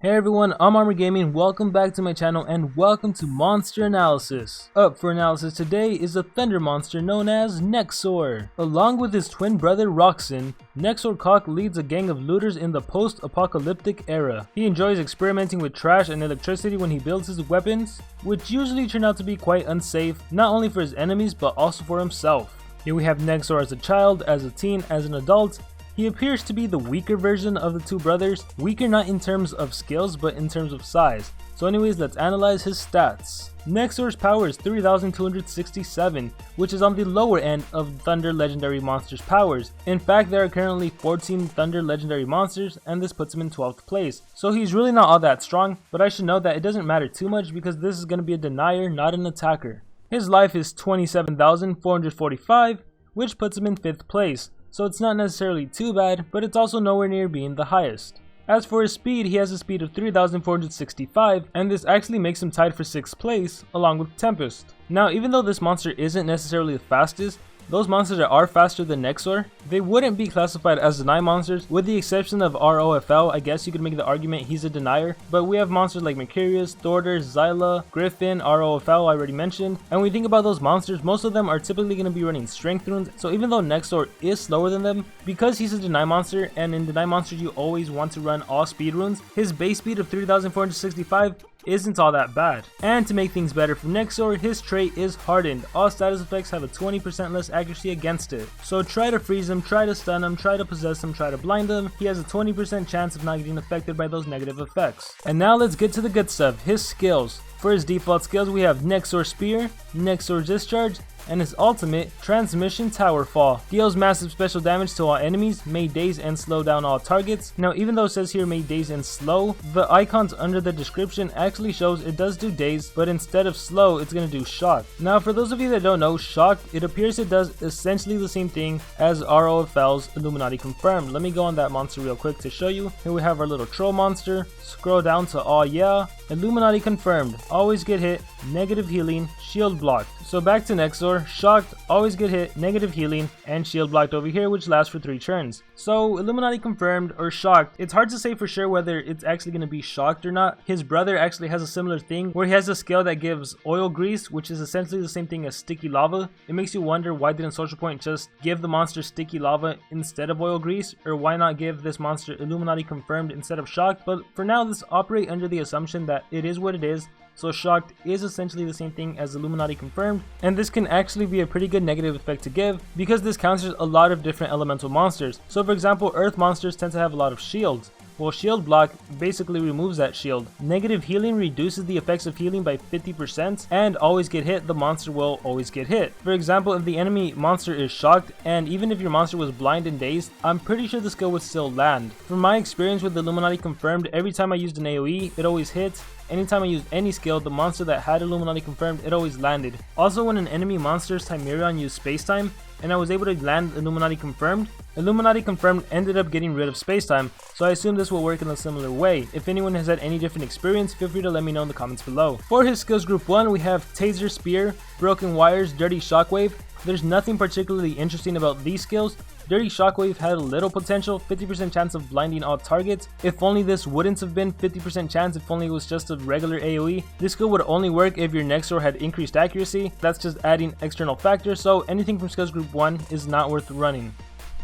Hey everyone, I'm Armor Gaming, welcome back to my channel and welcome to Monster Analysis. Up for analysis today is a thunder monster known as Nexor. Along with his twin brother Roxen, Nexor Cock leads a gang of looters in the post-apocalyptic era. He enjoys experimenting with trash and electricity when he builds his weapons, which usually turn out to be quite unsafe, not only for his enemies but also for himself. Here we have Nexor as a child, as a teen, as an adult. He appears to be the weaker version of the two brothers, weaker not in terms of skills but in terms of size. So anyways, let's analyze his stats. Nexor's power is 3267, which is on the lower end of Thunder Legendary Monsters' powers. In fact, there are currently 14 Thunder Legendary Monsters and this puts him in 12th place. So he's really not all that strong, but I should note that it doesn't matter too much because this is going to be a denier, not an attacker. His life is 27,445, which puts him in 5th place. So it's not necessarily too bad, but it's also nowhere near being the highest. As for his speed, he has a speed of 3,465, and this actually makes him tied for 6th place, along with Tempest. Now, even though this monster isn't necessarily the fastest, those monsters that are faster than Nexor, they wouldn't be classified as deny monsters, with the exception of ROFL. I guess you could make the argument he's a denier, but we have monsters like Mercurius, Thorder, Xyla, Griffin, ROFL I already mentioned, and when we think about those monsters, most of them are typically going to be running strength runes, so even though Nexor is slower than them, because he's a deny monster, and in deny monsters you always want to run all speed runes, his base speed of 3,465 isn't all that bad. And to make things better for Nexor, his trait is hardened. All status effects have a 20% less accuracy against it. So try to freeze him, try to stun him, try to possess him, try to blind him, he has a 20% chance of not getting affected by those negative effects. And now let's get to the good stuff, his skills. For his default skills we have Nexor Spear, Nexor Discharge, and his ultimate, Transmission Tower Fall. Deals massive special damage to all enemies, may daze and slow down all targets. Now even though it says here may daze and slow, the icons under the description actually shows it does do daze, but instead of slow it's going to do shock. Now for those of you that don't know, shock, it appears it does essentially the same thing as ROFL's Illuminati Confirmed. Let me go on that monster real quick to show you. Here we have our little troll monster, scroll down to oh yeah, Illuminati Confirmed, always get hit, negative healing, shield blocked. So back to Nexor, shocked, always get hit, negative healing, and shield blocked over here, which lasts for 3 turns. So Illuminati Confirmed or shocked, it's hard to say for sure whether it's actually going to be shocked or not. His brother actually has a similar thing where he has a skill that gives oil grease, which is essentially the same thing as sticky lava. It makes you wonder why didn't Social Point just give the monster sticky lava instead of oil grease, or why not give this monster Illuminati Confirmed instead of shocked. But for now, let's operate under the assumption that it is what it is. So shocked is essentially the same thing as Illuminati Confirmed, and this can actually be a pretty good negative effect to give because this counters a lot of different elemental monsters. So for example, earth monsters tend to have a lot of shields. Well, shield block basically removes that shield. Negative healing reduces the effects of healing by 50%, and always get hit, the monster will always get hit. For example, if the enemy monster is shocked, and even if your monster was blind and dazed, I'm pretty sure the skill would still land. From my experience with Illuminati Confirmed, every time I used an AoE, it always hit. Anytime I used any skill, the monster that had Illuminati Confirmed, it always landed. Also, when an enemy monster's Timerion used Spacetime, and I was able to land Illuminati Confirmed ended up getting rid of Spacetime, so I assume this will work in a similar way. If anyone has had any different experience, feel free to let me know in the comments below. For his skills group 1, we have Taser Spear, Broken Wires, Dirty Shockwave. There's nothing particularly interesting about these skills. Dirty Shockwave had a little potential, 50% chance of blinding all targets. If only this wouldn't have been 50% chance, if only it was just a regular AoE. This skill would only work if your Nexor had increased accuracy. That's just adding external factors, so anything from skills group 1 is not worth running.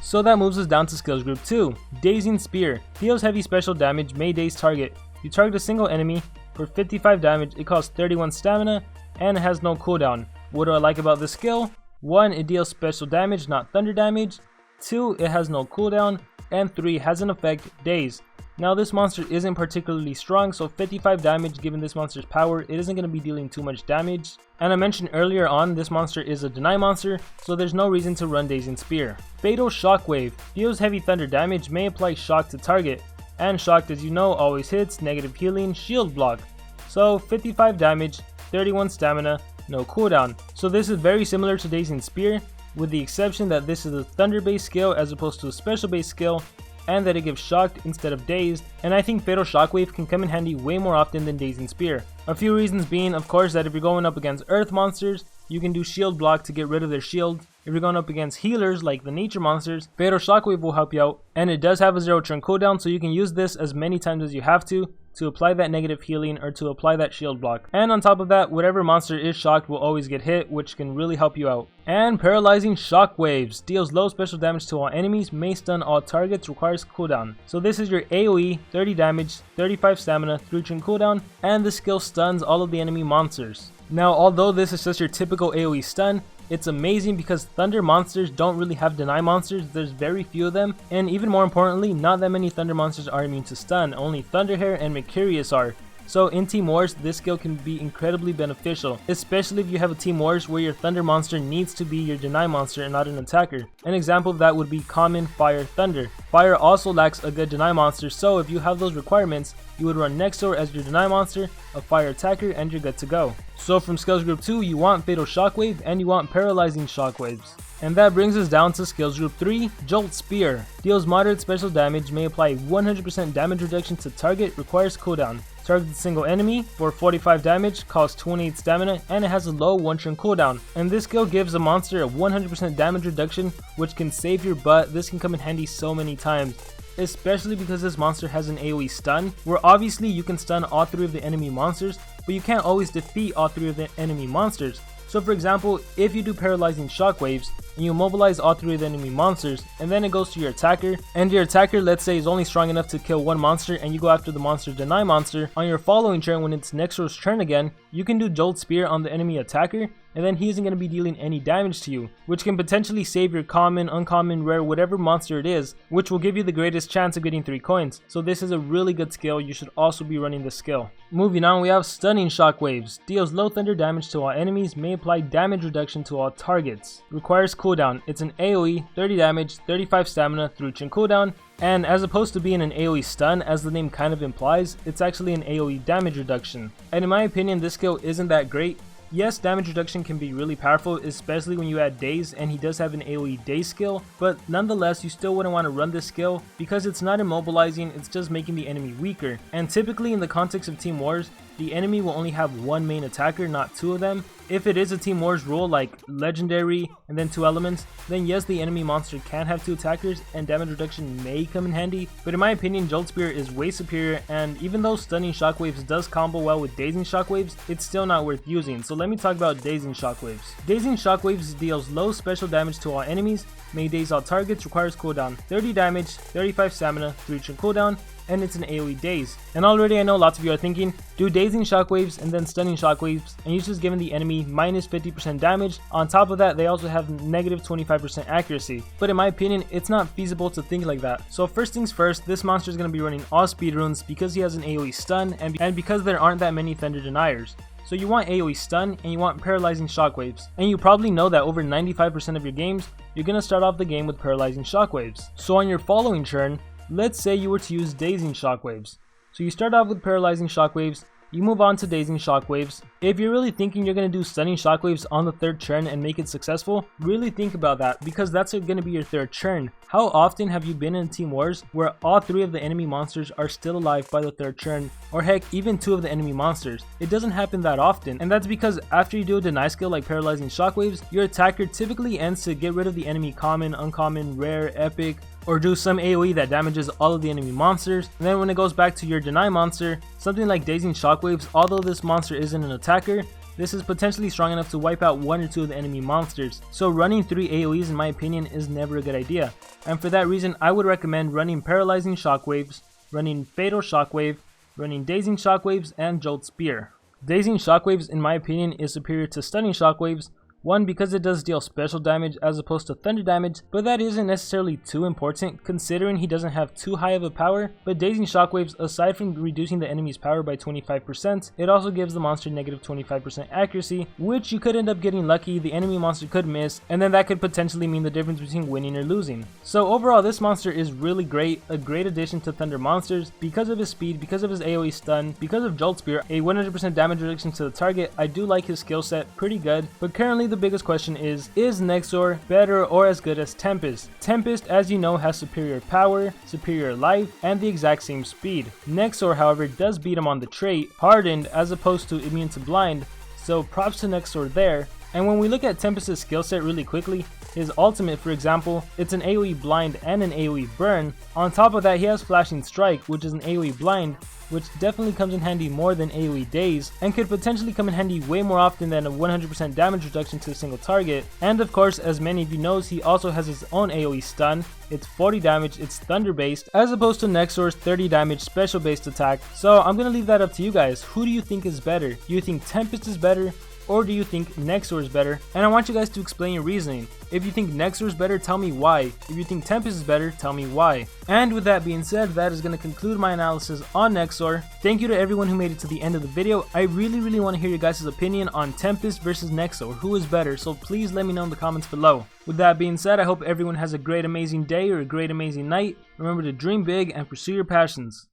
So that moves us down to skills group 2. Dazing Spear. Deals heavy special damage, may daze target. You target a single enemy for 55 damage, it costs 31 stamina, and it has no cooldown. What do I like about this skill? 1. It deals special damage, not thunder damage. 2. It has no cooldown. And 3. Has an effect, daze. Now this monster isn't particularly strong, so 55 damage given this monster's power, it isn't going to be dealing too much damage. And I mentioned earlier on, this monster is a deny monster, so there's no reason to run Dazing Spear. Fatal Shockwave. Deals heavy thunder damage, may apply shock to target. And shocked, as you know, always hits, negative healing, shield block. So 55 damage, 31 stamina, no cooldown. So this is very similar to Dazing Spear, with the exception that this is a thunder based skill as opposed to a special based skill, and that it gives shocked instead of dazed, and I think Fatal Shockwave can come in handy way more often than Dazing Spear. A few reasons being, of course, that if you're going up against earth monsters, you can do shield block to get rid of their shield. If you're going up against healers like the nature monsters, Fatal Shockwave will help you out, and it does have a 0 turn cooldown, so you can use this as many times as you have to to apply that negative healing or to apply that shield block. And on top of that, whatever monster is shocked will always get hit, which can really help you out. And Paralyzing Shockwaves deals low special damage to all enemies, may stun all targets, requires cooldown. So this is your AoE, 30 damage, 35 stamina, 3 turn cooldown, and the skill stuns all of the enemy monsters. Now, although this is just your typical AoE stun, it's amazing because Thunder monsters don't really have deny monsters, there's very few of them, and even more importantly, not that many Thunder monsters are immune to stun, only Thunderhair and Mercurius are. So in Team Wars, this skill can be incredibly beneficial, especially if you have a Team Wars where your Thunder monster needs to be your deny monster and not an attacker. An example of that would be Common Fire Thunder. Fire also lacks a good deny monster, so if you have those requirements, you would run Nexor as your deny monster, a fire attacker, and you're good to go. So from skills group 2, you want Fatal Shockwave and you want Paralyzing Shockwaves. And that brings us down to skills group 3, Jolt Spear. Deals moderate special damage, may apply 100% damage reduction to target, requires cooldown. Targets a single enemy for 45 damage, costs 28 stamina, and it has a low 1 turn cooldown. And this skill gives a monster a 100% damage reduction, which can save your butt. This can come in handy so many times, especially because this monster has an AoE stun, where obviously you can stun all 3 of the enemy monsters, but you can't always defeat all 3 of the enemy monsters. So for example, if you do Paralyzing Shockwaves, and you immobilize all 3 of the enemy monsters, and then it goes to your attacker, and your attacker, let's say, is only strong enough to kill one monster, and you go after the monster deny monster, on your following turn when it's Nexor's turn again, you can do Jolt Spear on the enemy attacker, and then he isn't going to be dealing any damage to you, which can potentially save your common, uncommon, rare, whatever monster it is, which will give you the greatest chance of getting 3 coins. So this is a really good skill, you should also be running this skill. Moving on, we have Stunning Shockwaves. Deals low thunder damage to all enemies, may apply damage reduction to all targets. Requires cooldown. It's an AoE, 30 damage, 35 stamina, 3 turn cooldown, and as opposed to being an AoE stun, as the name kind of implies, it's actually an AoE damage reduction. And in my opinion, this skill isn't that great. Yes, damage reduction can be really powerful, especially when you add daze, and he does have an AoE daze skill, but nonetheless you still wouldn't want to run this skill because it's not immobilizing, it's just making the enemy weaker. And typically in the context of Team Wars, the enemy will only have one main attacker, not 2 of them. If it is a Team Wars rule like Legendary and then 2 elements, then yes, the enemy monster can have 2 attackers and damage reduction may come in handy, but in my opinion, Jolt Spear is way superior, and even though Stunning Shockwaves does combo well with Dazing Shockwaves, it's still not worth using. So let me talk about Dazing Shockwaves. Dazing Shockwaves deals low special damage to all enemies, may daze all targets, requires cooldown, 30 damage, 35 stamina, 3 turn cooldown, and it's an AoE daze. And already I know lots of you are thinking, do Dazing Shockwaves and then Stunning Shockwaves, and you're just giving the enemy minus 50% damage. On top of that, they also have negative 25% accuracy. But in my opinion, it's not feasible to think like that. So first things first, this monster is going to be running all speed runes because he has an AoE stun, and because there aren't that many Thunder Deniers. So you want AoE stun and you want Paralyzing Shockwaves. And you probably know that over 95% of your games, you're going to start off the game with Paralyzing Shockwaves. So on your following turn, let's say you were to use Dazing Shockwaves. So you start off with Paralyzing Shockwaves, you move on to Dazing Shockwaves. If you're really thinking you're going to do Stunning Shockwaves on the 3rd turn and make it successful, really think about that because that's going to be your 3rd turn. How often have you been in Team Wars where all 3 of the enemy monsters are still alive by the 3rd turn, or heck, even 2 of the enemy monsters? It doesn't happen that often, and that's because after you do a deny skill like Paralyzing Shockwaves, your attacker typically ends to get rid of the enemy common, uncommon, rare, epic, or do some AoE that damages all of the enemy monsters, and then when it goes back to your deny monster, something like Dazing Shockwaves, although this monster isn't an attacker, this is potentially strong enough to wipe out 1 or 2 of the enemy monsters. So running 3 AoEs in my opinion is never a good idea, and for that reason I would recommend running Paralyzing Shockwaves, running Fatal Shockwave, running Dazing Shockwaves, and Jolt Spear. Dazing Shockwaves in my opinion is superior to Stunning Shockwaves, 1, because it does deal special damage as opposed to thunder damage, but that isn't necessarily too important considering he doesn't have too high of a power. But Dazing Shockwaves, aside from reducing the enemy's power by 25%, it also gives the monster negative 25% accuracy, which you could end up getting lucky, the enemy monster could miss, and then that could potentially mean the difference between winning or losing. So overall, this monster is really great, a great addition to Thunder monsters because of his speed, because of his AoE stun, because of Jolt Spear, a 100% damage reduction to the target. I do like his skill set pretty good, but currently the biggest question is Nexor better or as good as Tempest? Tempest, as you know, has superior power, superior life, and the exact same speed. Nexor, however, does beat him on the trait, Hardened, as opposed to immune to blind, so props to Nexor there. And when we look at Tempest's skill set really quickly, his ultimate, for example, it's an AoE blind and an AoE burn. On top of that, he has Flashing Strike, which is an AoE blind, which definitely comes in handy more than AoE daze, and could potentially come in handy way more often than a 100% damage reduction to a single target. And of course, as many of you knows, he also has his own AoE stun. It's 40 damage, it's thunder based, as opposed to Nexor's 30 damage special based attack. So I'm gonna leave that up to you guys. Who do you think is better? Do you think Tempest is better? Or do you think Nexor is better? And I want you guys to explain your reasoning. If you think Nexor is better, tell me why. If you think Tempest is better, tell me why. And with that being said, that is going to conclude my analysis on Nexor. Thank you to everyone who made it to the end of the video. I really want to hear your guys' opinion on Tempest versus Nexor. Who is better? So please let me know in the comments below. With that being said, I hope everyone has a great amazing day or a great amazing night. Remember to dream big and pursue your passions.